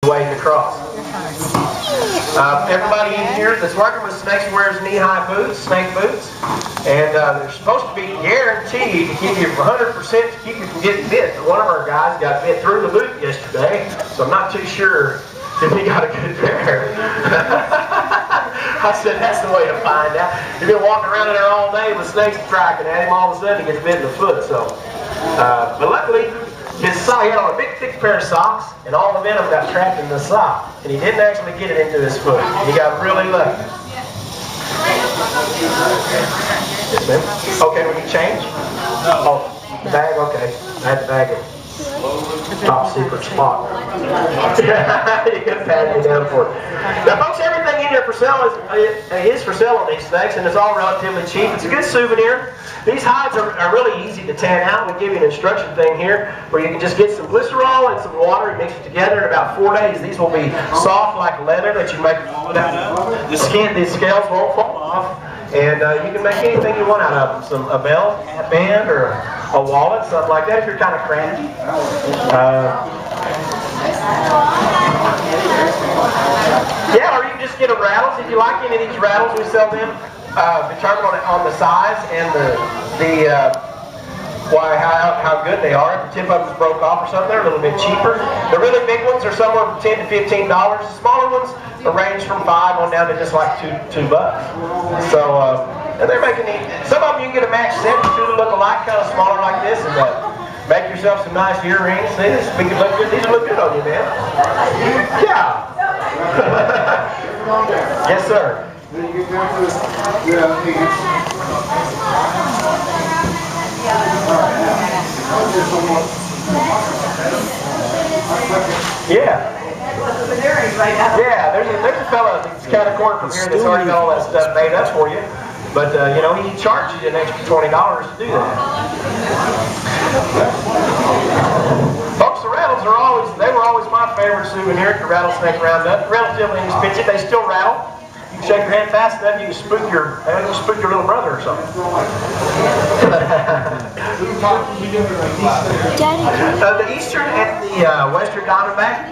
wading across. Everybody in here that's working with snakes wears knee-high boots, snake boots, and they're supposed to be guaranteed to keep you 100% to keep you from getting bit. But one of our guys got bit through the boot yesterday, so I'm not too sure if he got a good pair. I said that's the way to find out. He's been walking around in there all day with snakes striking at him. All of a sudden he gets bit in the foot. So, but luckily, he had on a big thick pair of socks, and all the venom got trapped in the sock, and he didn't actually get it into his foot. He got really lucky. Yes, ma'am. Okay, we can change. Oh, the bag. Okay, I had the bag in top secret spot. You can pat me down for it. Now, folks, everything in here for sale is for sale on these snakes, and it's all relatively cheap. It's a good souvenir. These hides are really easy to tan out. We give you an instruction thing here where you can just get some glycerol and some water and mix it together in about 4 days. These will be soft like leather that you make the skin, these scales won't fall off. And you can make anything you want out of them. A belt, a band, or a wallet, something like that if you're kind of cranky. Yeah, or you can just get a rattles. If you like any of these rattles, we sell them. Determined on the size and how good they are. If the tip of them broke off or something, they're a little bit cheaper. The really big ones are somewhere from $10 to $15. The smaller ones range from $5 on down to just like $2. So, and they're making some of them you can get a match set, two to look alike, kind of smaller like this, and make yourself some nice earrings. See, this make it look good. These look good on you, man. Yeah. Yes, sir. Yeah. Yeah, there's a fella that's kind of corner from here that's already got all that stuff made up for you. But, you know, he charges you an extra $20 to do that. Folks, the rattles they were always my favorite souvenir at the Rattlesnake Roundup. Relatively inexpensive, they still rattle. You can shake your hand fast enough, you can spook your little brother or something. The Eastern and the Western Diamondback,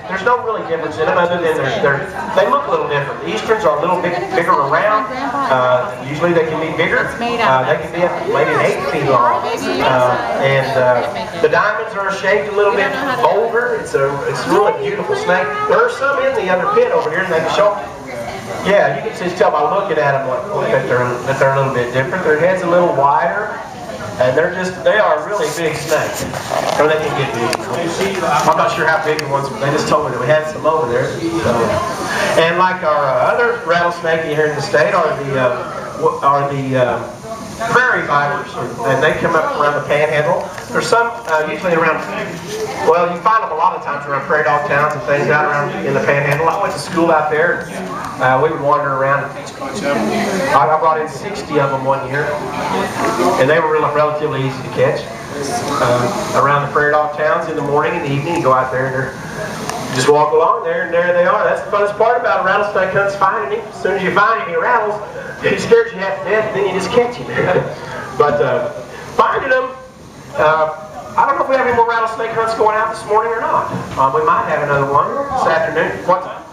there's no really difference in them other than they look a little different. The Easterns are a little bit bigger around. Usually they can be bigger. They can be up to maybe 8 feet long. The Diamonds are shaped a little bit bolder. It's a really beautiful snake. There are some in the other pit over here, and they can show. Yeah, you can just tell by looking at them that they're a little bit different. Their head's a little wider, and they are really big snakes. Or they can get big. I'm not sure how big the ones, but they just told me that we had some over there. So, and like our other rattlesnake here in the state are the prairie vipers, and they come up around the Panhandle. There's some usually around. Well, you find them a lot of times around prairie dog towns and things out around in the Panhandle. I went to school out there. We would wander around. I brought in 60 of them one year, and they were relatively easy to catch. Around the prairie dog towns in the morning and the evening, you go out there and just walk along there, and there they are. That's the funnest part about a rattlesnake hunt's finding him. As soon as you find him, he rattles. He scares you half to death, and then you just catch him. But finding them, I don't know if we have any more rattlesnake hunts going out this morning or not. We might have another one this afternoon. What time?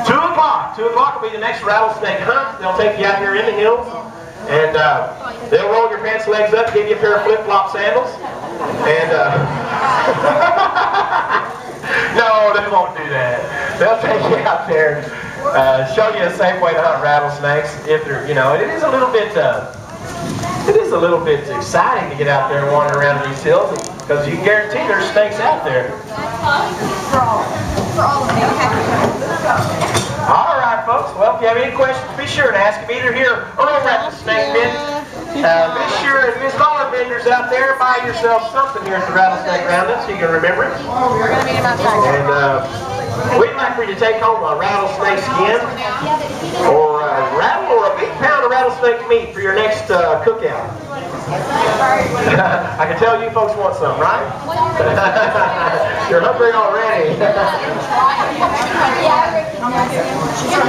2 o'clock. 2 o'clock will be the next rattlesnake hunt. They'll take you out here in the hills, and they'll roll your pants legs up, give you a pair of flip-flop sandals, and no, they won't do that. They'll take you out there and show you a safe way to hunt rattlesnakes. If they're, you know, it is a little bit exciting to get out there and wander around these hills because you can guarantee there's snakes out there. All right, folks. Well, if you have any questions, be sure to ask them either here or over at the snake bin. Be sure if there's dollar vendors out there, buy yourself something here at the Rattlesnake Roundup so you can remember it. We're going to meet him outside. And we'd like for you to take home a rattlesnake skin or a rattle or a big pound of rattlesnake meat for your next cookout. I can tell you folks want some, right? You're hungry already.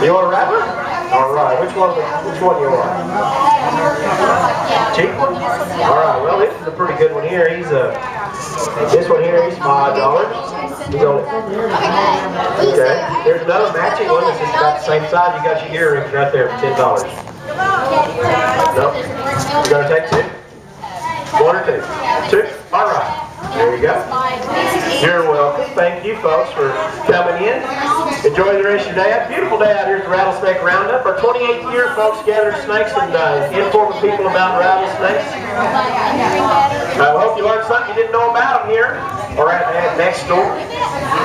You want a rattler? All right. Which one do you want? Cheap one? All right. Well, this is a pretty good one here. This one here, he's $5. He's only Okay. There's another matching one that's just about the same size. You got your earrings right there for $10. Nope. You gotta take two? One or two? Two? All right. There you go. You're welcome. Thank you, folks, for coming in. Enjoy the rest of your day. It's a beautiful day out here at the Rattlesnake Roundup. Our 28th year, folks, gathering snakes and informing people about rattlesnakes. I hope you learned something you didn't know about them here or at next door.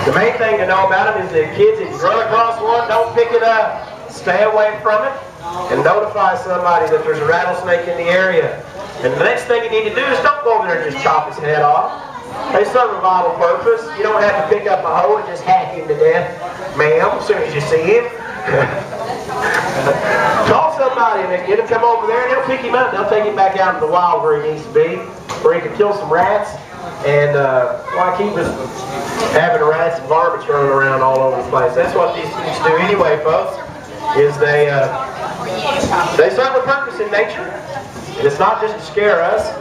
The main thing to know about them is that kids, if you run across one, don't pick it up. Stay away from it and notify somebody that there's a rattlesnake in the area. And the next thing you need to do is don't go over there and just chop his head off. They serve a vital purpose. You don't have to pick up a hoe and just hack him to death, ma'am, as soon as you see him. Call somebody and get him come over there and they'll pick him up and they'll take him back out in the wild where he needs to be, where he can kill some rats. And why keep us having rats and varmints running around all over the place? That's what these things do anyway, folks, is they serve a purpose in nature. And it's not just to scare us.